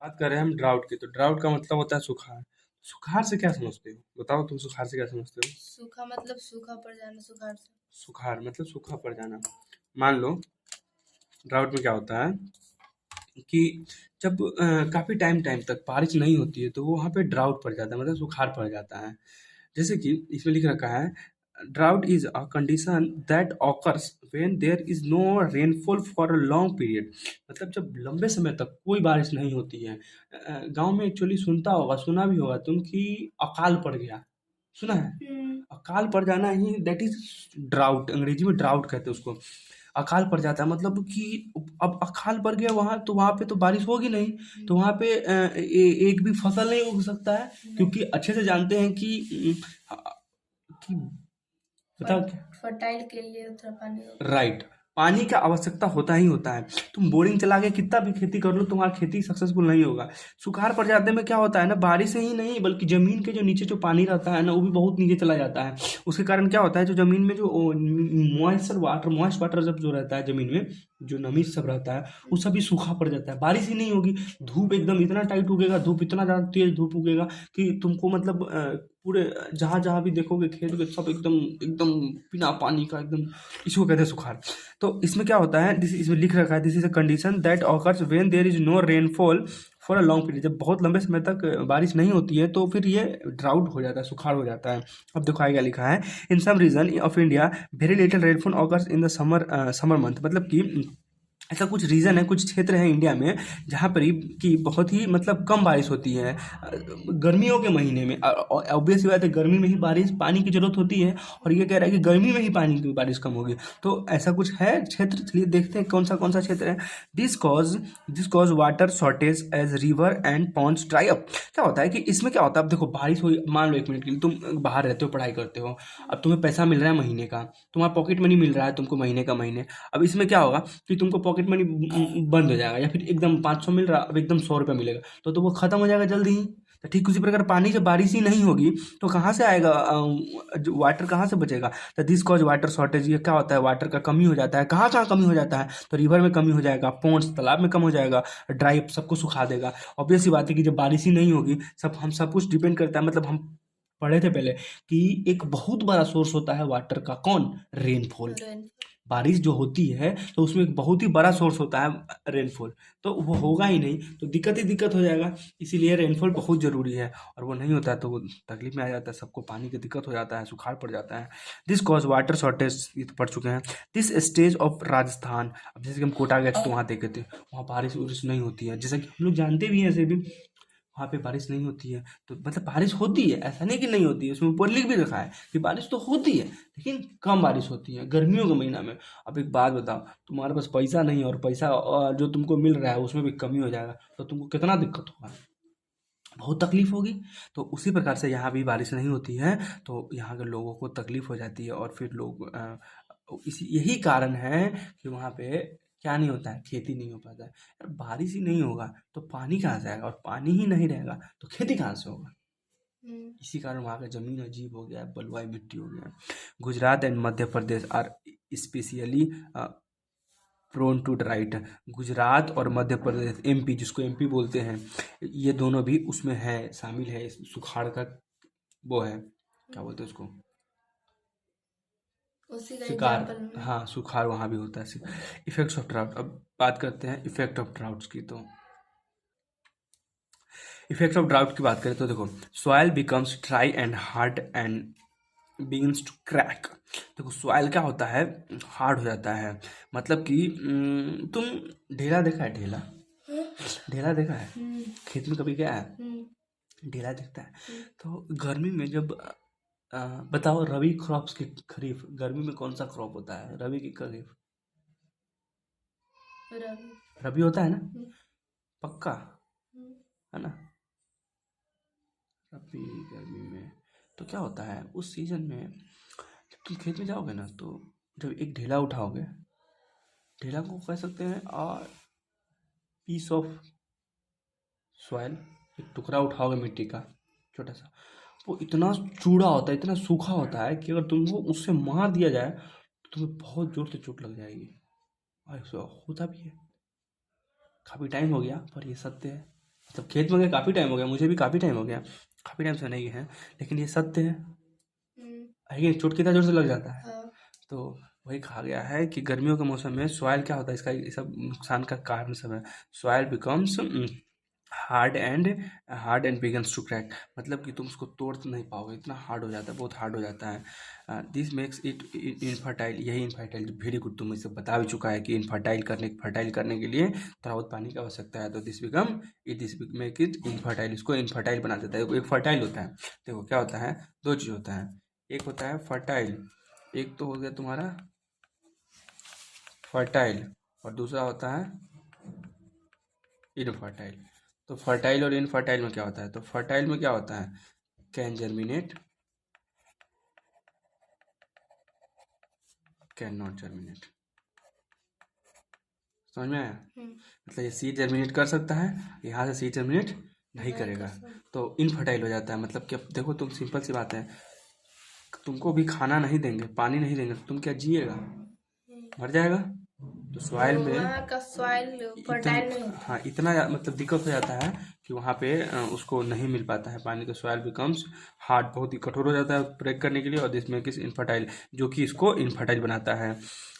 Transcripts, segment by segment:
बात कर रहे हैं हम ड्राउट की, तो ड्राउट का मतलब होता है सुखाड़। सुखाड़ से क्या समझते हो? बताओ तुम सुखाड़ से क्या समझते हो? सूखा मतलब सूखा पड़ जाना, सुखाड़ से। सुखाड़ मतलब सूखा पड़ जाना। मान लो ड्राउट में क्या होता है कि जब काफ़ी टाइम टाइम तक बारिश नहीं होती है तो वो वहाँ पे ड्राउट पड़ जाता है, मतलब सुखाड़ पड़ जाता है। जैसे कि इसमें लिख रखा है, drought is a condition that occurs when there is no rainfall for a long period. मतलब जब लंबे समय तक कोई बारिश नहीं होती है। गांव में एक्चुअली सुना भी होगा तुम कि अकाल पड़ गया, सुना है? अकाल पड़ जाना ही दैट इज ड्राउट, अंग्रेजी में ड्राउट कहते हैं उसको। अकाल पड़ जाता है मतलब कि अब अकाल पड़ गया वहाँ, तो वहाँ पे तो बारिश होगी नहीं, तो वहाँ पे एक भी फसल नहीं उग सकता है, क्योंकि अच्छे से जानते हैं कि बताओ क्या। फर्टाइल के लिए उतना पानी होगा। राइट, पानी का आवश्यकता होता ही होता है। तुम बोरिंग चला के कितना भी खेती कर लो, तुम्हारा खेती सक्सेसफुल नहीं होगा। सुखाड़ पड़ जाने में क्या होता है ना, बारिश से ही नहीं बल्कि जमीन के जो नीचे जो पानी रहता है ना, वो भी बहुत नीचे चला जाता है। उसके कारण क्या होता है, जो जमीन में जो मॉइस्ट वाटर जब जो रहता है जमीन में, जो नमी सब रहता है, वो सभी सूखा पड़ जाता है, बारिश ही नहीं होगी। धूप एकदम इतना टाइट उगेगा, धूप इतना ज़्यादा तेज धूप उगेगा कि तुमको मतलब पूरे जहाँ जहाँ भी देखोगे खेत वेत सब एकदम एकदम बिना पानी का एकदम, इसको कहते हैं सुखाड़। तो इसमें क्या होता है, इसमें लिख रखा है, this is a condition that occurs when there is no rainfall for a long period. जब बहुत लंबे समय तक बारिश नहीं होती है तो फिर ये ड्राउट हो जाता है, सुखाड़ हो जाता है। अब देखो आगे क्या लिखा है, in some region of India very little rainfall occurs in the summer month. मतलब कि ऐसा कुछ रीज़न है, कुछ क्षेत्र है इंडिया में जहाँ पर कि बहुत ही मतलब कम बारिश होती है गर्मियों के महीने में। ऑब्वियस सी बात है, गर्मी में ही बारिश पानी की जरूरत होती है, और ये कह रहा है कि गर्मी में ही पानी की बारिश कम होगी। तो ऐसा कुछ है क्षेत्र, चलिए देखते हैं कौन सा क्षेत्र है। This cause water shortage as river and ponds dry up. क्या होता है कि इसमें क्या होता है, अब देखो बारिश हुई, मान लो एक मिनट के लिए तुम बाहर रहते हो, पढ़ाई करते हो, अब तुम्हें पैसा मिल रहा है महीने का, तुम्हारा पॉकेट मनी मिल रहा है तुमको महीने का महीने। अब इसमें क्या होगा कि तुमको पॉकेट मनी बंद हो जाएगा, या फिर एकदम 500 मिल रहा अब एकदम 100 रुपये मिलेगा, तो वो खत्म हो जाएगा जल्दी ही। तो ठीक उसी प्रकार पानी जब बारिश ही नहीं होगी तो कहाँ से आएगा, जो वाटर कहाँ से बचेगा। तो दिस कॉज वाटर शॉर्टेज, ये क्या होता है, वाटर का कमी हो जाता है। कहाँ कहाँ कमी हो जाता है, तो रिवर में कमी हो जाएगा, पोन्ड्स तालाब में कम हो जाएगा, ड्राई अप सबको सुखा देगा। ऑब्वियस सी बात है कि जब बारिश ही नहीं होगी, हम सब कुछ डिपेंड करता है, मतलब हम पढ़े थे पहले कि एक बहुत बड़ा सोर्स होता है वाटर का, कौन, रेनफॉल। बारिश जो होती है तो उसमें एक बहुत ही बड़ा सोर्स होता है रेनफॉल, तो वो होगा ही नहीं तो दिक्कत ही दिक्कत हो जाएगा। इसीलिए रेनफॉल बहुत ज़रूरी है, और वो नहीं होता है तो वो तकलीफ में आ जाता है, सबको पानी की दिक्कत हो जाता है, सुखाड़ पड़ जाता है। दिस कॉज वाटर शॉर्टेज, ये तो पढ़ चुके हैं। दिस स्टेज ऑफ राजस्थान, अब जैसे कि हम कोटा गए थे तो वहाँ देखे थे, वहाँ बारिश उरिश नहीं होती है, जैसा कि हम लोग जानते भी हैं ऐसे भी, वहाँ पे बारिश नहीं होती है। तो मतलब बारिश होती है, ऐसा नहीं कि नहीं होती है, उसमें ऊपर लिख भी रखा है कि बारिश तो होती है लेकिन कम बारिश होती है गर्मियों के महीना में। अब एक बात बताओ, तुम्हारे पास पैसा नहीं है और पैसा जो तुमको मिल रहा है उसमें भी कमी हो जाएगा, तो तुमको कितना दिक्कत होगा, बहुत तकलीफ होगी। तो उसी प्रकार से यहाँ भी बारिश नहीं होती है तो यहाँ के लोगों को तकलीफ हो जाती है, और फिर लोग इसी यही कारण है कि वहाँ पे क्या नहीं होता है, खेती नहीं हो पाता है। यार बारिश ही नहीं होगा तो पानी कहाँ से आएगा, और पानी ही नहीं रहेगा तो खेती कहाँ से होगा। इसी कारण वहाँ का जमीन अजीब हो गया है, बलुआई मिट्टी हो गया है। Gujarat and Madhya Pradesh are specially prone to drought. Gujarat और मध्य प्रदेश, एमपी जिसको एमपी बोलते हैं, ये दोनों भी उसमें है, शामिल है इस सुखाड़ का, वो है क्या बोलते हैं उसको, उसी का शिकार। एग्जाम्पल में। हाँ सुखाड़ वहाँ भी होता है। इफेक्ट्स ऑफ ड्राउट, अब बात करते हैं इफेक्ट ऑफ ड्राउट्स की। तो इफेक्ट ऑफ ड्राउट की बात करें तो देखो, soil becomes dry and hard and begins to crack. देखो सॉइल क्या होता है, हार्ड हो जाता है। मतलब कि तुम ढेला देखा है, ढेला, ढेला देखा है, खेत में कभी गया है, ढेला दिखता है। तो गर्मी में जब बताओ रबी क्रॉप्स की खरीफ, गर्मी में कौन सा क्रॉप होता है, रबी की खरीफ, रवि। रबी होता है ना, पक्का है ना। रबी गर्मी में तो क्या होता है उस सीजन में, जब तुम खेत में जाओगे ना तो जब एक ढेला उठाओगे, ढेला को कह सकते हैं और पीस ऑफ सॉइल, एक टुकड़ा उठाओगे मिट्टी का छोटा सा, वो इतना चूड़ा होता है, इतना सूखा होता है कि अगर तुमको उससे मार दिया जाए तो तुम्हें बहुत जोर से चोट लग जाएगी, और ऐसा होता भी है। काफ़ी टाइम हो गया पर ये सत्य है। मतलब खेत में गए काफ़ी टाइम हो गया, मुझे भी काफ़ी टाइम हो गया, काफ़ी टाइम से नहीं है, लेकिन ये सत्य है। कि चोट कितना जोर से लग जाता है। हाँ। तो वही कहा गया है कि गर्मियों के मौसम में सॉइल क्या होता है, इसका ये सब नुकसान का कारण सब है। Soil becomes hard and begins to crack, मतलब कि तुम उसको तोड़ तो नहीं पाओगे, इतना हार्ड हो जाता है, बहुत हार्ड हो जाता है। दिस मेक्स इट इनफर्टाइल, यही इनफर्टाइल, वेरी गुड, तुम इसे बता भी चुका है कि फर्टाइल करने के लिए थोड़ा बहुत पानी की आवश्यकता है। तो दिस मेक इट इनफर्टाइल, इसको इनफर्टाइल बना देता है। एक फर्टाइल होता है, देखो क्या होता है, दो चीज़ होता है, एक होता है फर्टाइल, एक तो हो गया तुम्हारा फर्टाइल, और दूसरा होता है इनफर्टाइल। तो फर्टाइल और इनफर्टाइल में क्या होता है, तो फर्टाइल में क्या होता है, can germinate, can not germinate. समझ में आया? मतलब ये सीड जर्मिनेट कर सकता है, यहाँ से सीड जर्मिनेट नहीं करेगा, तो इनफर्टाइल हो जाता है। मतलब कि अब देखो, तुम सिंपल सी बात है, तुमको भी खाना नहीं देंगे, पानी नहीं देंगे, तो तुम क्या जिएगा, मर जाएगा। तो सॉइल में वहाँ का सॉइल फर्टाइल नहीं होता। हाँ, इतना मतलब दिक्कत हो जाता है कि वहाँ पे उसको नहीं मिल पाता है पानी, तो सॉइल बिकम्स हार्ड, बहुत ही कठोर हो जाता है ब्रेक करने के लिए, और जिसमें कि इनफर्टाइल, जो कि इसको इनफर्टाइल बनाता है।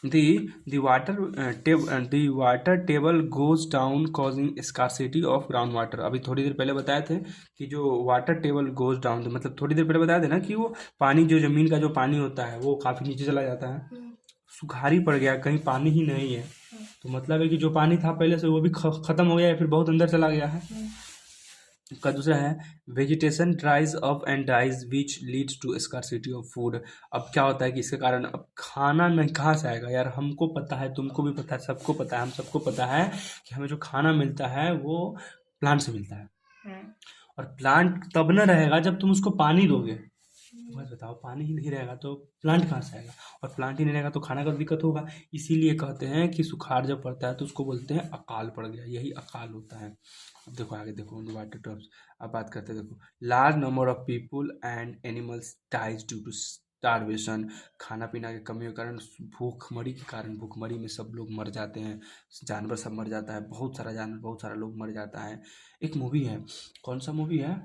The water table goes down causing scarcity of ground water. अभी थोड़ी देर पहले बताए थे कि जो वाटर टेबल गोज डाउन, मतलब थोड़ी देर पहले बताए थे ना कि वो पानी, जो जमीन का जो पानी होता है वो काफ़ी नीचे चला जाता है, सुखाड़ी पड़ गया, कहीं पानी ही नहीं है, तो मतलब है कि जो पानी था पहले से वो भी खत्म हो गया है, फिर बहुत अंदर चला गया है। का दूसरा है vegetation dries up and dies which leads to scarcity of food. अब क्या होता है कि इसके कारण अब खाना नहीं, कहाँ से आएगा यार, हमको पता है, तुमको भी पता है, सबको पता है, हम सबको पता है कि हमें जो खाना मिलता है वो प्लांट से मिलता है, और प्लांट तब न रहेगा जब तुम उसको पानी दोगे। बस बताओ, पानी ही नहीं रहेगा तो प्लांट कहाँ से आएगा, और प्लांट ही नहीं रहेगा तो खाना का दिक्कत होगा। इसीलिए कहते हैं कि सुखाड़ जब पड़ता है तो उसको बोलते हैं अकाल पड़ गया, यही अकाल होता है। अब देखो आगे देखो, वाटर टर्म्स अब बात करते हैं। देखो, large number of people and animals dies due to starvation, खाना पीना की कमी के कारण, भूखमरी के कारण, भूखमरी में सब लोग मर जाते हैं, जानवर सब मर जाता है, बहुत सारा जानवर, बहुत सारा लोग मर जाता है। एक मूवी है, कौन सा मूवी है,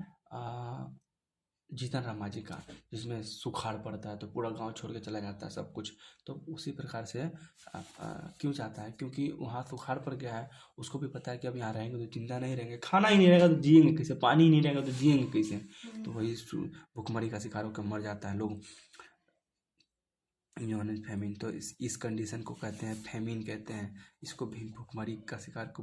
जीतन राम मांझी का, जिसमें सुखाड़ पड़ता है तो पूरा गांव छोड़ के चला जाता है सब कुछ। तो उसी प्रकार से क्यों जाता है, क्योंकि वहाँ सुखाड़ पड़ गया है, उसको भी पता है कि अब यहाँ रहेंगे तो जिंदा नहीं रहेंगे, खाना ही नहीं रहेगा तो जिएंगे कैसे, पानी ही नहीं रहेगा तो जिएंगे कैसे। तो वही भुखमरी का शिकार होकर मर जाता है लोग, न्यून फेमिन। तो इस कंडीशन को कहते हैं फेमिन कहते हैं, इसको भी भुखमरी का शिकार को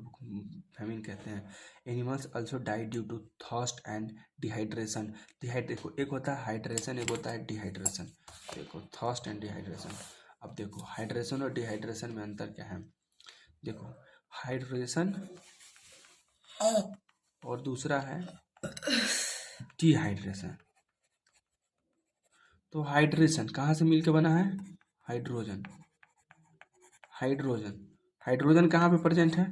फेमिन कहते हैं। Animals also die due to thirst and dehydration. देखो, एक होता है हाइड्रेशन, एक होता है डिहाइड्रेशन। देखो, थर्स्ट एंड डिहाइड्रेशन। अब देखो, हाइड्रेशन और डिहाइड्रेशन में अंतर क्या है। देखो, हाइड्रेशन और दूसरा है डिहाइड्रेशन। तो हाइड्रेशन कहाँ से मिलके बना है, हाइड्रोजन। हाइड्रोजन हाइड्रोजन कहाँ पे प्रेजेंट है,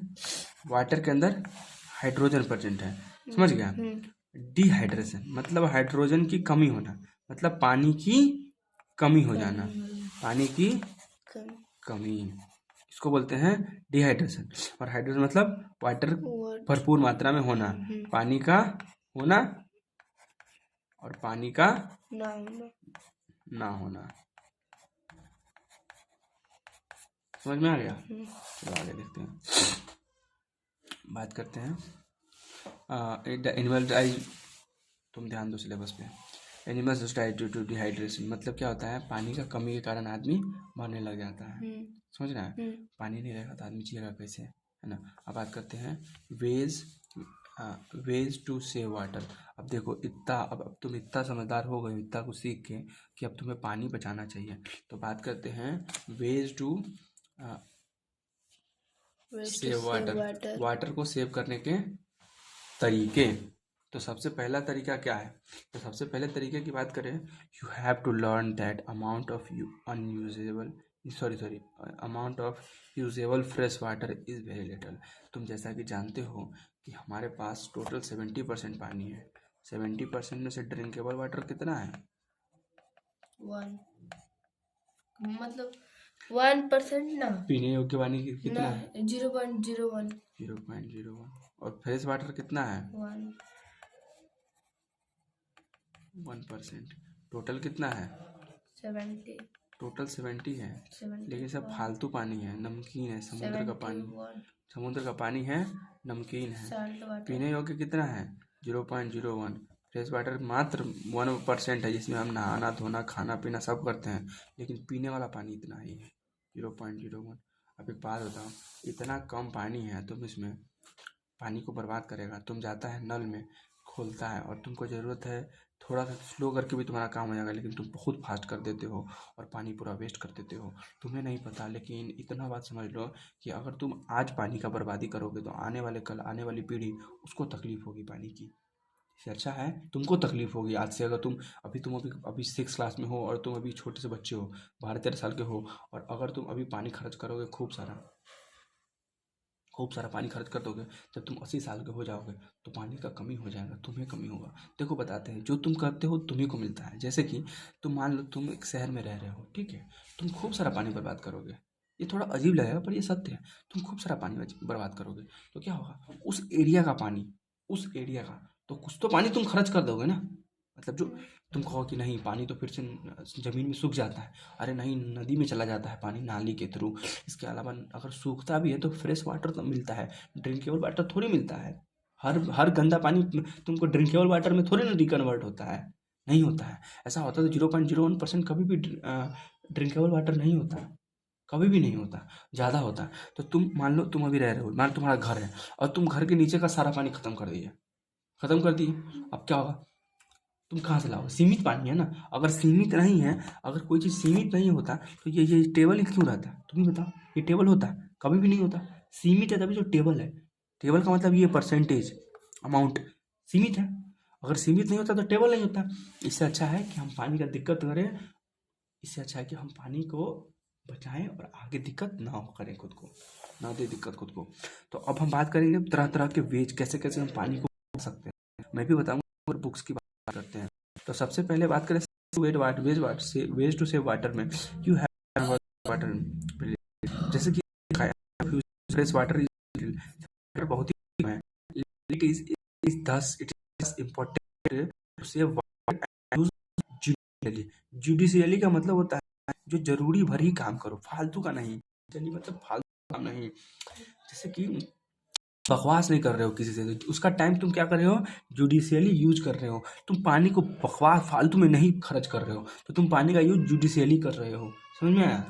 वाटर के अंदर हाइड्रोजन प्रेजेंट है, समझ गया। डिहाइड्रेशन मतलब हाइड्रोजन की कमी होना, मतलब पानी की कमी हो जाना, पानी की कमी, इसको बोलते हैं डिहाइड्रेशन। और हाइड्रोजन मतलब वाटर भरपूर मात्रा में होना, पानी का होना और पानी का ना होना। समझ में आ गया। चलो आगे देखते हैं, बात करते हैं एनिमल डाई। तुम ध्यान दो सिलेबस पे। Animals die due to dehydration, मतलब क्या होता है, पानी का कमी के कारण आदमी मरने लग जाता है। समझ रहा है, पानी नहीं रहेगा तो आदमी जिएगा कैसे, है ना। अब बात करते हैं वेज टू सेव वाटर। अब देखो, अब तुम इतना समझदार हो गए इतना कुछ सीख के कि अब तुम्हें पानी बचाना चाहिए। तो बात करते हैं ways to save water, water को सेव करने के तरीके। तो सबसे पहला तरीका क्या है, तो सबसे पहले तरीके की बात करें, you have to learn that amount of amount of usable fresh water is very little. तुम जैसा कि जानते हो कि हमारे पास टोटल 70% पानी है, 70% में से ड्रिंकेबल वाटर कितना है, 1, मतलब 1% ना, पीने योग्य पानी कितना है, 0.01। 0.01। और फ्रेश वाटर कितना है? 1%। टोटल कितना है? 70 टोटल 70 है, लेकिन सब 71 फालतू पानी है, नमकीन है, समुद्र का पानी। 71 समुद्र का पानी है, नमकीन है। साल्ट वाटर पीने योग्य कितना है? 0.01। फ्रेश वाटर मात्र 1% है, जिसमें हम नहाना धोना खाना पीना सब करते हैं, लेकिन पीने वाला पानी इतना ही है, 0.01। अब एक बात बताओ, इतना कम पानी है, तुम इसमें पानी को बर्बाद करेगा? तुम जाता है नल में खोलता है, और तुमको ज़रूरत है थोड़ा सा स्लो करके भी तुम्हारा काम हो जाएगा, लेकिन तुम बहुत फास्ट कर देते हो और पानी पूरा वेस्ट कर देते हो। तुम्हें नहीं पता, लेकिन इतना बात समझ लो कि अगर तुम आज पानी का बर्बादी करोगे तो आने वाले कल आने वाली पीढ़ी उसको तकलीफ होगी पानी की। इससे अच्छा है तुमको तकलीफ होगी आज से, अगर तुम अभी 6 क्लास में हो और तुम अभी छोटे से बच्चे हो, 12-13 साल के हो, और अगर तुम अभी पानी खर्च करोगे खूब सारा पानी खर्च कर दोगे, जब तुम 80 साल के हो जाओगे तो पानी का कमी हो जाएगा, तुम्हें कमी होगा। देखो बताते हैं, जो तुम करते हो तुम्ही को मिलता है। जैसे कि तुम मान लो तुम एक शहर में रह रहे हो, ठीक है, तुम खूब सारा पानी बर्बाद करोगे। ये थोड़ा अजीब लगेगा पर ये सत्य है। तुम खूब सारा पानी बर्बाद करोगे तो क्या होगा, उस एरिया का तो कुछ तो पानी तुम खर्च कर दोगे ना। मतलब जो तुम कहो कि नहीं पानी तो फिर से ज़मीन में सूख जाता है, अरे नहीं, नदी में चला जाता है पानी नाली के थ्रू। इसके अलावा अगर सूखता भी है तो फ्रेश वाटर तो मिलता है, ड्रिंकेबल वाटर थोड़ी मिलता है। हर गंदा पानी तुमको ड्रिंकेबल वाटर में थोड़ी ना रिकन्वर्ट होता है, नहीं होता है। ऐसा होता है तो 0.01% कभी भी ड्रिंकेबल वाटर नहीं होता, कभी भी नहीं होता, ज़्यादा होता है। तो तुम मान लो तुम अभी रह रहे हो, मान लो तुम्हारा घर है और तुम घर के नीचे का सारा पानी ख़त्म कर दिए, अब क्या होगा? तुम कहाँ से लाओगे? सीमित पानी है ना। अगर सीमित नहीं है, अगर कोई चीज़ सीमित नहीं होता तो ये टेबल ही क्यों रहता है? तुम ही बताओ, ये टेबल होता है? कभी भी नहीं होता। सीमित है तभी जो टेबल है। टेबल का मतलब ये परसेंटेज अमाउंट सीमित है। अगर सीमित नहीं होता तो टेबल नहीं होता। इससे अच्छा है कि हम पानी का दिक्कत करें, इससे अच्छा है कि हम पानी को बचाएं और आगे दिक्कत ना हो करें खुद को, ना दे दिक्कत खुद को। तो अब हम बात करेंगे तरह तरह के वेज, कैसे कैसे हम पानी को बचा सकते हैं, मैं भी बताऊंगा और बुक्स की बात करते हैं। तो सबसे पहले बात करें वेज टू सेव वाटर में, यू हैव वाटर। जैसे कि फ्रेश वाटर बहुत ही है, it is thus it is important to save water and use judicially का मतलब होता है जो जरूरी भर ही काम करो, फालतू का नहीं। जल्दी मतलब फालतू काम नहीं। जैसे कि बकवास नहीं कर रहे हो किसी से, तो उसका टाइम तुम क्या कर रहे हो, जुडिशियली यूज कर रहे हो। तुम पानी को बकवास फालतू में नहीं खर्च कर रहे हो, तो तुम पानी का यूज जुडिशियली कर रहे हो। समझ में आया?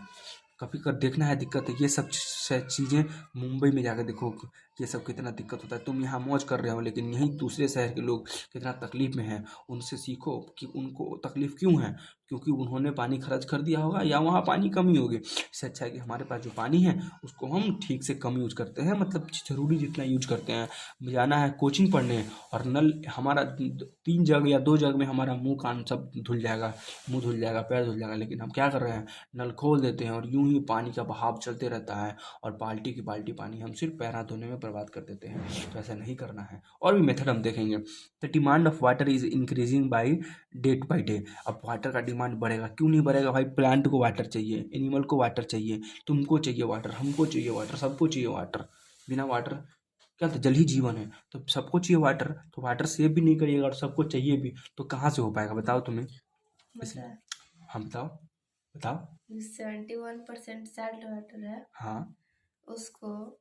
कभी कर देखना है दिक्कत है ये सब चीज़ें, मुंबई में जाकर देखो ये सब कितना दिक्कत होता है। तुम यहाँ मौज कर रहे हो, लेकिन यहीं दूसरे शहर के लोग कितना तकलीफ में हैं। उनसे सीखो कि उनको तकलीफ क्यों है, क्योंकि उन्होंने पानी खर्च कर दिया होगा या वहाँ पानी कमी होगी। इससे अच्छा है कि हमारे पास जो पानी है उसको हम ठीक से कम यूज करते हैं, मतलब ज़रूरी जितना यूज करते हैं। जाना है कोचिंग पढ़ने और नल हमारा 3 जग या 2 जग में हमारा मुँह कान सब धुल जाएगा, मुँह धुल जाएगा, पैर धुल जाएगा, लेकिन हम क्या कर रहे हैं, नल खोल देते हैं और यूं ही पानी का बहाव चलते रहता है और बाल्टी की बाल्टी पानी हम सिर्फ पैर हाथ धोने में बर्बाद कर देते हैं। तो ऐसा नहीं करना है। और भी मेथड हम देखेंगे। The demand of water is increasing by day. अब वाटर का डिमांड बढ़ेगा, क्यों नहीं बढ़ेगा भाई? प्लांट को वाटर चाहिए, एनिमल को वाटर चाहिए, तुमको चाहिए वाटर, हमको चाहिए वाटर, सबको चाहिए वाटर। बिना वाटर क्या तो जल ही जीवन है, तो सबको चाहिए वाटर। तो वाटर सेव भी नहीं करिएगा और सबको चाहिए भी, तो कहाँ से हो पाएगा बताओ तुम्हें? इसलिए हाँ बताओ बताओ। 71% साल्ट वाटर है, हाँ उसको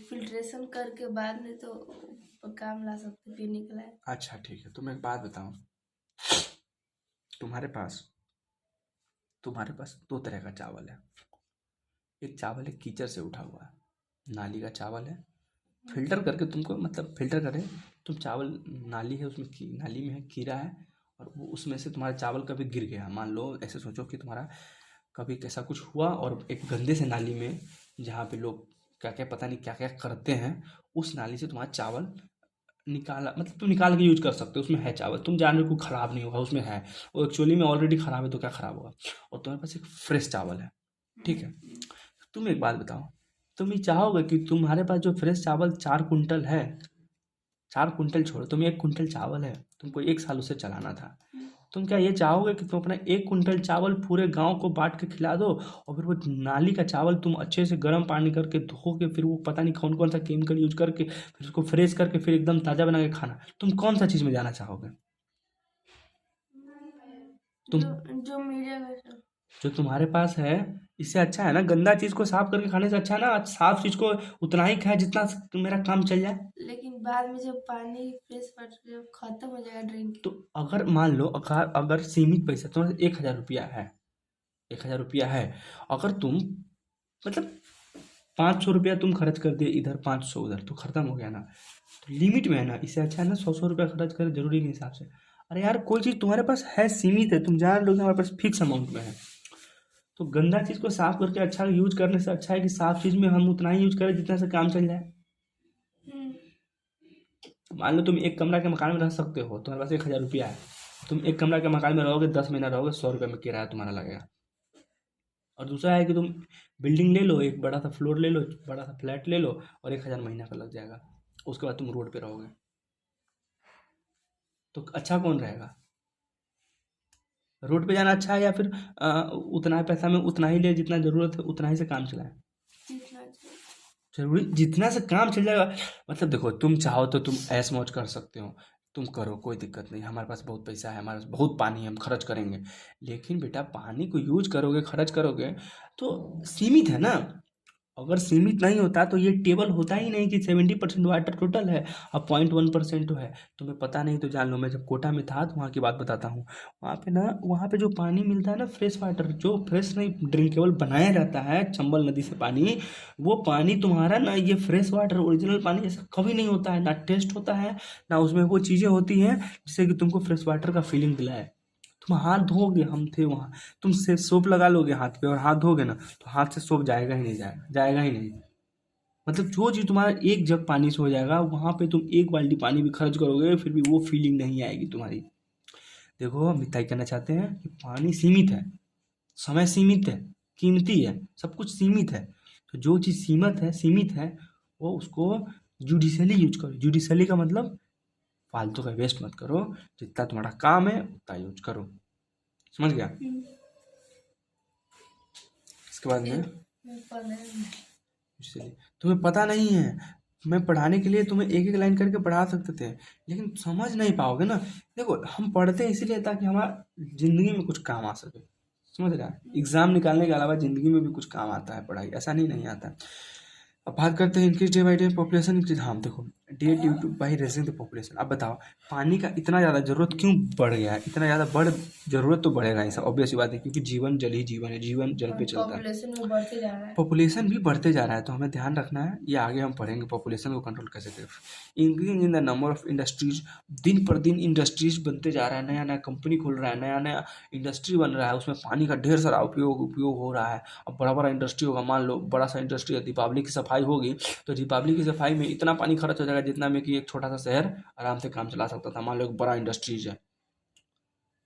फिल्ट्रेशन करके बाद में तो काम ला सकते पीने के लायक। अच्छा ठीक है, तो मैं एक बात बताऊं, तुम्हारे पास 2 तरह का चावल है। एक चावल है कीचड़ से उठा हुआ है, नाली का चावल है, फिल्टर करके तुमको, मतलब फिल्टर करे तुम चावल, नाली है उसमें नाली में है कीड़ा है, और वो उसमें से तुम्हारा चावल कभी गिर गया, मान लो ऐसे सोचो कि तुम्हारा कभी कैसा कुछ हुआ और एक गंदे से नाली में, जहाँ पे लोग क्या क्या पता नहीं क्या क्या करते हैं, उस नाली से तुम्हारा चावल निकाला, मतलब तुम निकाल के यूज कर सकते हो, उसमें है चावल, तुम जान रहे हो कोई ख़राब नहीं होगा, उसमें है, वो एक्चुअली में ऑलरेडी ख़राब है तो क्या ख़राब होगा, और तुम्हारे पास एक फ्रेश चावल है। ठीक है, तुम एक बात बताओ, तुम ये चाहोगे कि तुम्हारे पास जो फ्रेश चावल 4 कुंटल है, 4 कुंटल छोड़ो, तुम्हें 1 कुंटल चावल है, तुमको 1 साल उसे चलाना था, तुम क्या ये चाहोगे कि तुम अपना 1 कुंटल चावल पूरे गांव को बांट के खिला दो, और फिर वो नाली का चावल तुम अच्छे से गर्म पानी करके धो के, फिर वो पता नहीं कौन कौन सा केमिकल यूज करके फिर उसको फ्रेश करके फिर एकदम ताज़ा बना के खाना? तुम कौन सा चीज़ में जाना चाहोगे? तुम जो जो मिलेगा सब। जो तुम्हारे पास है, इससे अच्छा है ना गंदा चीज़ को साफ करके खाने से अच्छा है ना साफ चीज़ को उतना ही खाए जितना मेरा काम चल जाए। लेकिन बाद में जब पानी फ्रेश वाटर जब खत्म हो जाएगा ड्रिंक। तो अगर मान लो, अगर अगर सीमित पैसा तुम्हारे 1,000 रुपया है, 1,000 रुपया है, अगर तुम मतलब 500 रुपया तुम खर्च कर दिए इधर, 500 उधर, तो खत्म हो गया ना। तो लिमिट में है ना, इससे अच्छा है ना 100-100 रुपया खर्च करें जरूरी के हिसाब से। अरे यार कोई चीज़ तुम्हारे पास है सीमित है, तुम जान लो कि हमारे पास फिक्स अमाउंट में है, तो गंदा चीज़ को साफ करके अच्छा यूज करने से अच्छा है कि साफ चीज़ में हम उतना ही यूज करें जितना से काम चल जाए। हम्म, मान लो तुम एक कमरा के मकान में रह सकते हो, तुम्हारे पास 1,000 रुपया है, तुम एक कमरा के मकान में रहोगे, 10 महीना रहोगे, 100 रुपये में किराया तुम्हारा लगेगा। और दूसरा है कि तुम बिल्डिंग ले लो, एक बड़ा सा फ्लोर ले लो, बड़ा सा फ्लैट ले लो, और 1,000 महीना का लग जाएगा, उसके बाद तुम रोड पे रहोगे। तो अच्छा कौन रहेगा? रोड पे जाना अच्छा है, या फिर उतना पैसा में उतना ही ले जितना ज़रूरत है, उतना ही से काम चलाए? जितना चाहिए। जरूरी जितना से काम चल जाएगा। मतलब देखो, तुम चाहो तो तुम ऐश मौज कर सकते हो, तुम करो, कोई दिक्कत नहीं, हमारे पास बहुत पैसा है, हमारे पास बहुत पानी है, हम खर्च करेंगे। लेकिन बेटा पानी को यूज करोगे, खर्च करोगे, तो सीमित है ना। अगर सीमित नहीं होता तो ये टेबल होता ही नहीं कि 70% वाटर टोटल है, अब 0.1% तो है। तुम्हें पता नहीं तो जान लो, मैं जब कोटा में था तो वहाँ की बात बताता हूँ। वहाँ पे ना, वहाँ पे जो पानी मिलता है ना, फ्रेश वाटर, जो फ्रेश नहीं ड्रिंकेबल बनाया जाता है चंबल नदी से पानी, वो पानी तुम्हारा ना, ये फ्रेश वाटर ओरिजिनल पानी ऐसा कभी नहीं होता है, ना टेस्ट होता है, ना उसमें वो चीज़ें होती हैं जिससे कि तुमको फ्रेश वाटर का फीलिंग दिलाए। तुम हाथ धोगे, हम थे वहाँ, तुम से सोप लगा लोगे हाथ पे और हाथ धोगे ना, तो हाथ से सोप जाएगा ही नहीं, जाएगा ही नहीं। मतलब जो चीज़ तुम्हारा एक जग पानी से हो जाएगा, वहाँ पे तुम एक बाल्टी पानी भी खर्च करोगे फिर भी वो फीलिंग नहीं आएगी तुम्हारी। देखो हम इतना ही कहना चाहते हैं कि पानी सीमित है, समय सीमित है, कीमती है, सब कुछ सीमित है। तो जो चीज़ सीमित है वो उसको जुडिशली यूज करो। जुडिशली का मतलब फालतू का वेस्ट मत करो, जितना तुम्हारा काम है उतना यूज करो। समझ गया? इसके बाद में इसलिए तुम्हें पता नहीं है, मैं पढ़ाने के लिए तुम्हें एक एक लाइन करके पढ़ा सकते थे, लेकिन समझ नहीं पाओगे ना। देखो हम पढ़ते हैं इसीलिए ताकि हमारा ज़िंदगी में कुछ काम आ सके। समझ रहा है? एग्ज़ाम निकालने के अलावा ज़िंदगी में भी कुछ काम आता है पढ़ाई, ऐसा नहीं आता है। अब बात करते हैं increase day by day population increase. हाँ देखो, day due two by raising the population. अब बताओ पानी का इतना ज़्यादा ज़रूरत क्यों बढ़ गया है? इतना ज़्यादा ज़रूरत तो बढ़ेगा ही, सब ऑब्वियस बात है, क्योंकि जीवन जल ही जीवन है, जीवन जल पे चलता है। पॉपुलेशन में बढ़ते जा रहा है। पॉपुलेशन भी बढ़ते जा रहा है, तो हमें ध्यान रखना है, ये आगे हम पढ़ेंगे पॉपुलेशन को कंट्रोल कैसे करें। Increase in the number of industries, दिन पर दिन इंडस्ट्रीज बनते जा रहा है, नया नया कंपनी खुल रहा है, नया नया इंडस्ट्री बन रहा है, उसमें पानी का ढेर सारा उपयोग हो रहा है। अब बड़ा बड़ा इंडस्ट्री होगा, मान लो बड़ा सा इंडस्ट्री है, दीपावली की सफाई होगी, तो दीपावली की सफाई में इतना पानी खर्च हो जाएगा जितना में कि एक छोटा सा शहर आराम से काम चला सकता था। मान लो एक बड़ा इंडस्ट्रीज है,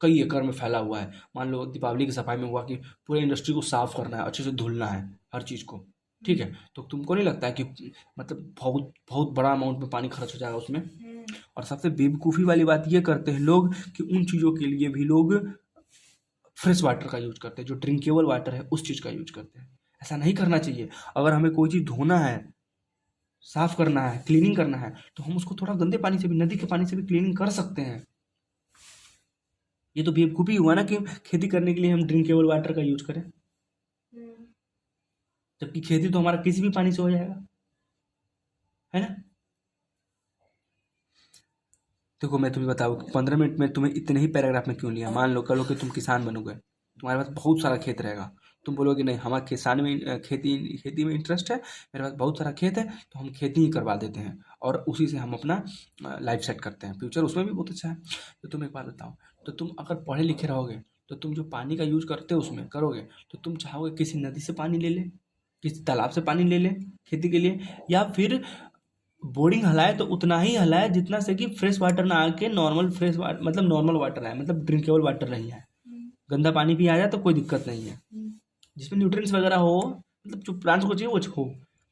कई एकड़ में फैला हुआ है, मान लो दीपावली की सफाई में हुआ कि पूरे इंडस्ट्री को साफ करना है, अच्छे से धुलना है हर चीज़ को, ठीक है, तो तुमको नहीं लगता है कि मतलब बहुत बहुत बड़ा अमाउंट में पानी खर्च हो जाएगा उसमें? और सबसे बेवकूफ़ी वाली बात ये करते हैं लोग कि उन चीज़ों के लिए भी लोग फ्रेश वाटर का यूज करते हैं, जो ड्रिंकेबल वाटर है उस चीज़ का यूज करते हैं। ऐसा नहीं करना चाहिए। अगर हमें कोई चीज़ धोना है, साफ करना है, क्लीनिंग करना है, तो हम उसको थोड़ा गंदे पानी से भी, नदी के पानी से भी क्लीनिंग कर सकते हैं। ये तो बेवकूफ़ी हुआ ना कि खेती करने के लिए हम ड्रिंकेबल वाटर का यूज करें, जबकि खेती तो हमारा किसी भी पानी से हो जाएगा, है ना? देखो मैं तुम्हें बताऊँ, 15 मिनट में तुम्हें इतने ही पैराग्राफ में क्यों लिया। मान लो कल कि तुम किसान बनोगे, तुम्हारे पास बहुत सारा खेत रहेगा, तुम बोलोगे नहीं हमारा किसान में खेती में इंटरेस्ट है, मेरे पास बहुत सारा खेत है, तो हम खेती ही करवा देते हैं और उसी से हम अपना लाइफ सेट करते हैं, फ्यूचर उसमें भी बहुत अच्छा है। तो तुम एक बात बताओ, तो तुम अगर पढ़े लिखे रहोगे तो तुम जो पानी का यूज करते हो उसमें करोगे, तो तुम चाहोगे किसी नदी से पानी ले ले, किसी तालाब से पानी ले ले खेती के लिए, या फिर बोरिंग हलाए तो उतना ही हलाए जितना से कि फ्रेश वाटर ना आके नॉर्मल फ्रेश वाटर, मतलब नॉर्मल वाटर आए, मतलब ड्रिंकेबल वाटर नहीं आए, गंदा पानी भी आ जाए तो कोई दिक्कत नहीं है, जिसमें न्यूट्रिएंट्स वगैरह हो, मतलब जो प्लांट्स को चाहिए वो हो।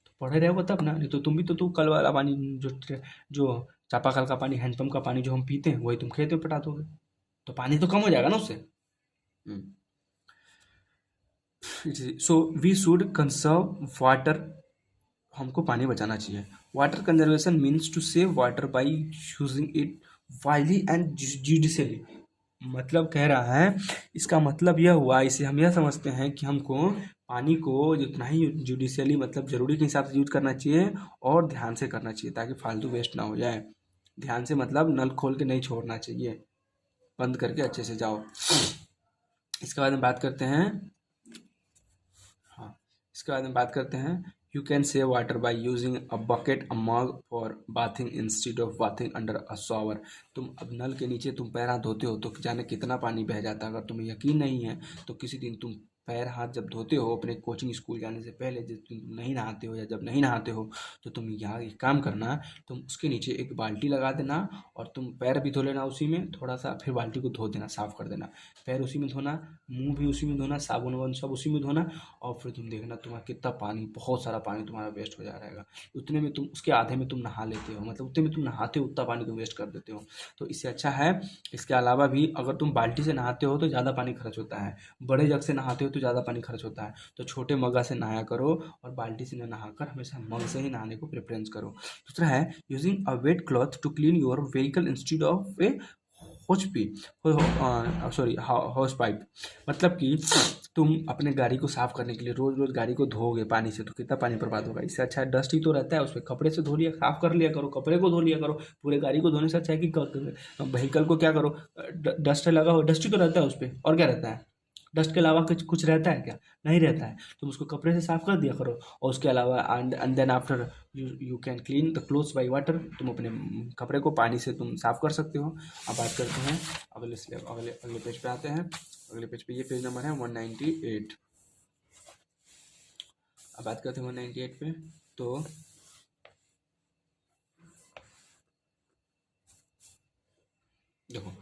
तो पढ़े रहोगे तब ना, नहीं तो तुम भी तो कल वाला पानी जो चापाकल का पानी, हैंडपम्प का पानी जो हम पीते हैं वही तुम खेत में पटा दोगे। तो पानी तो कम हो जाएगा ना उससे। So we should conserve water, हमको पानी बचाना चाहिए। Water conservation means to save water by using it wisely and judiciously. मतलब कह रहा है, इसका मतलब यह हुआ, इसे हम यह समझते हैं कि हमको पानी को जितना ही जुडिशली मतलब ज़रूरी के हिसाब से यूज करना चाहिए और ध्यान से करना चाहिए ताकि फालतू वेस्ट ना हो जाए। ध्यान से मतलब नल खोल के नहीं छोड़ना चाहिए, बंद करके अच्छे से जाओ। इसके बाद में बात करते हैं, हाँ इसके बाद में बात करते हैं, you can save water by using a bucket a mug for bathing instead of bathing under a shower. तुम अब नल के नीचे तुम पैर हाथ धोते हो तो जाने कितना पानी बह जाता है। अगर तुम्हें यकीन नहीं है तो किसी दिन तुम पैर हाथ जब धोते हो अपने कोचिंग स्कूल जाने से पहले, जब तुम नहीं नहाते हो या जब नहीं नहाते हो, तो तुम यहाँ एक काम करना, तुम उसके नीचे एक बाल्टी लगा देना और तुम पैर भी धो लेना उसी में थोड़ा सा, फिर बाल्टी को धो देना, साफ कर देना, पैर उसी में धोना, मुंह भी उसी में धोना, साबुन वाबुन सब उसी में धोना, और फिर तुम देखना तुम्हारा कितना पानी, बहुत सारा पानी तुम्हारा वेस्ट हो जा रहेगा। उतने में तुम उसके आधे में तुम नहा लेते हो, मतलब उतने में तुम नहाते हो उतना पानी तुम वेस्ट कर देते हो। तो इससे अच्छा है, इसके अलावा भी अगर तुम बाल्टी से नहाते हो तो ज़्यादा पानी खर्च होता है, बड़े जग से नहाते हो तो ज़्यादा पानी खर्च होता है, तो छोटे मग्गा से नहाया करो और बाल्टी से न नहाकर हमेशा मग से ही नहाने को प्रेफरेंस करो। दूसरा है using a wet cloth to clean your vehicle instead of a hose P sorry hose pipe. मतलब कि तुम अपने गाड़ी को साफ करने के लिए रोज रोज गाड़ी को धोओगे पानी से तो कितना पानी बर्बाद होगा। इससे अच्छा डस्ट ही तो रहता है, उस पर कपड़े से धो लिया, साफ कर लिया करो, कपड़े को धो लिया करो। पूरे गाड़ी को धोने से अच्छा है कि व्हीकल को क्या करो, डस्ट लगा हो, डस्ट ही तो रहता है उस पर, और क्या रहता है, डस्ट के अलावा कुछ कुछ रहता है क्या, नहीं रहता है। तुम उसको कपड़े से साफ कर दिया करो और उसके अलावा and then after you can clean the clothes by water. तुम अपने कपड़े को पानी से तुम साफ कर सकते हो। अब बात करते हैं अगले पेज पे आते हैं। अगले पेज पे ये पेज नंबर है 198। अब बात करते हैं 198 पे। तो देखो,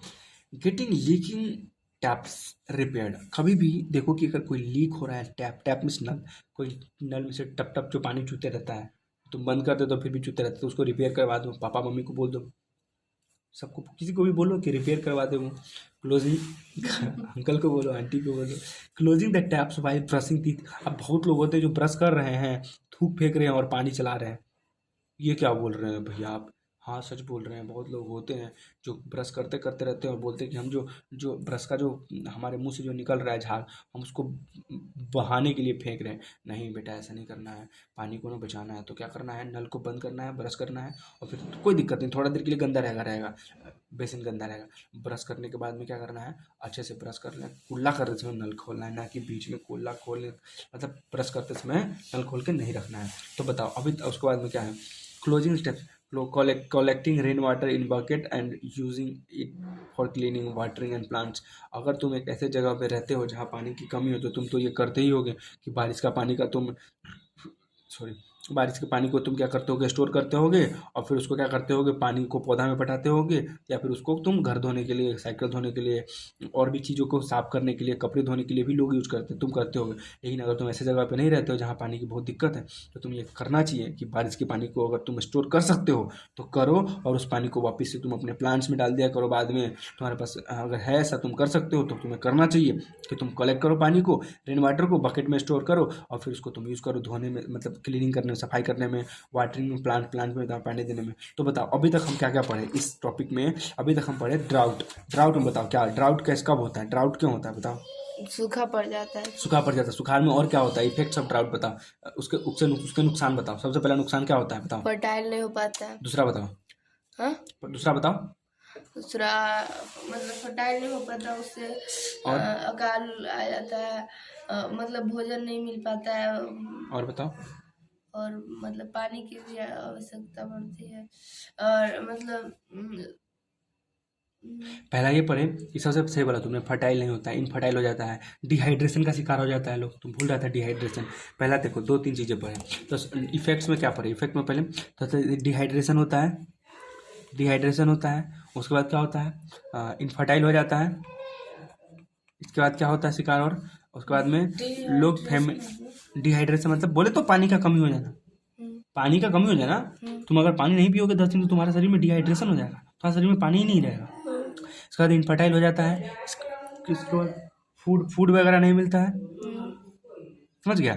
गेटिंग लीकिंग टैप्स रिपेयर्ड। कभी भी देखो कि अगर कोई लीक हो रहा है, टैप में नल, कोई नल में से टप टप जो पानी चूते रहता है, तुम बंद कर दो तो फिर भी चूते रहता है, तो उसको रिपेयर करवा दो। पापा मम्मी को बोल दो, सबको किसी को भी बोलो कि रिपेयर करवा दे वो। क्लोजिंग अंकल को बोलो, आंटी को बोलो। Closing the taps while brushing teeth. अब बहुत लोग होते हैं जो ब्रश कर रहे हैं, थूक फेंक रहे हैं और पानी चला रहे हैं। ये क्या बोल रहे हैं भैया आप? हाँ सच बोल रहे हैं। बहुत लोग होते हैं जो ब्रश करते करते रहते हैं और बोलते हैं कि हम जो जो ब्रश का जो हमारे मुंह से जो निकल रहा है झाग, हम उसको बहाने के लिए फेंक रहे हैं। नहीं बेटा, ऐसा नहीं करना है। पानी को ना बचाना है तो क्या करना है, नल को बंद करना है, ब्रश करना है, और फिर कोई दिक्कत नहीं, थोड़ा देर के लिए गंदा रहेगा, बेसिन गंदा रहेगा। ब्रश करने के बाद में क्या करना है, अच्छे से ब्रश कर लें, कुल्ला करते समय नल खोलना है, ना कि बीच में कुल्ला खोलने, मतलब ब्रश करते समय नल खोल के नहीं रखना है। तो बताओ अभी उसके बाद में क्या है, closing steps. collecting rain water in bucket and using it for cleaning, watering and plants. अगर तुम एक ऐसे जगह पे रहते हो जहाँ पानी की कमी हो तो तुम तो ये करते ही होगे कि बारिश का पानी का तुम बारिश के पानी को तुम क्या करते होगे, स्टोर करते होगे, और फिर उसको क्या करते होगे, पानी को पौधा में पटाते होगे, या फिर उसको तुम घर धोने के लिए, साइकिल धोने के लिए, और भी चीज़ों को साफ करने के लिए, कपड़े धोने के लिए भी लोग यूज करते हैं, तुम करते होगे। लेकिन अगर तुम ऐसे जगह पे नहीं रहते हो जहाँ पानी की बहुत दिक्कत है, तो तुम ये करना चाहिए कि बारिश के पानी को अगर तुम स्टोर कर सकते हो तो करो, और उस पानी को वापस से तुम अपने प्लांट्स में डाल दिया करो। बाद में तुम्हारे पास अगर है ऐसा, तुम कर सकते हो तो तुम्हें करना चाहिए कि तुम कलेक्ट करो पानी को, रेन वाटर को बकेट में स्टोर करो, और फिर उसको तुम यूज़ करो धोने में, मतलब क्लीनिंग करने में, सफाई करने में, वाटरिंग में, प्लांट में पानी देने में। तो बताओ अभी तक हम क्या क्या पढ़े इस टॉपिक में। अभी तक हम पढ़े ड्राउट में बताओ क्या ड्राउट कैसे, कब होता है, ड्राउट क्यों होता है बताओ। सूखा पड़ जाता है। सूखा पड़ जाता है, सुखाड़ में और क्या होता है, इफेक्ट्स ऑफ ड्राउट बताओ। उसके नुकसान बताओ। सबसे पहला नुकसान क्या होता है बताओ। फर्टाइल नहीं हो पाता है। दूसरा बताओ। हाँ, दूसरा बताओ। दूसरा मतलब फर्टाइल नहीं हो पाता, उससे और अकाल आ जाता है, मतलब भोजन नहीं मिल पाता है, और बताओ। और मतलब पानी की भी आवश्यकता पड़ती है, और मतलब पहला ये पढ़े कि सबसे सही बोला तुमने, फर्टाइल नहीं होता है, इनफर्टाइल हो जाता है, डिहाइड्रेशन का शिकार हो जाता है लोग। तुम भूल रहा था डिहाइड्रेशन। पहला देखो 2-3 चीज़ें पढ़े। तो इफेक्ट्स में क्या पढ़े, इफेक्ट में पहले तो डिहाइड्रेशन होता है, उसके बाद क्या होता है, इनफर्टाइल हो जाता है, इसके बाद क्या होता है शिकार, और उसके बाद में लोग डिहाइड्रेशन मतलब बोले तो पानी का कमी हो जाना, पानी का कमी हो जाना। तुम अगर पानी नहीं पियोगे 10 दिन तो तुम्हारे शरीर में डिहाइड्रेशन हो जाएगा, तुम्हारे शरीर में पानी ही नहीं रहेगा। उसके बाद इनफर्टाइल हो जाता है, इसके बाद फूड वगैरह नहीं मिलता है, समझ गया।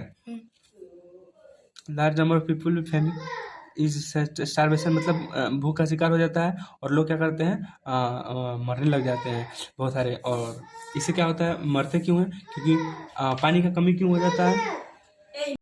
Large number of people with family is starvation, मतलब भूख का शिकार हो जाता है और लोग क्या करते हैं, मरने लग जाते हैं बहुत सारे। और इससे क्या होता है, मरते क्यों हैं, क्योंकि पानी का कमी क्यों हो जाता है,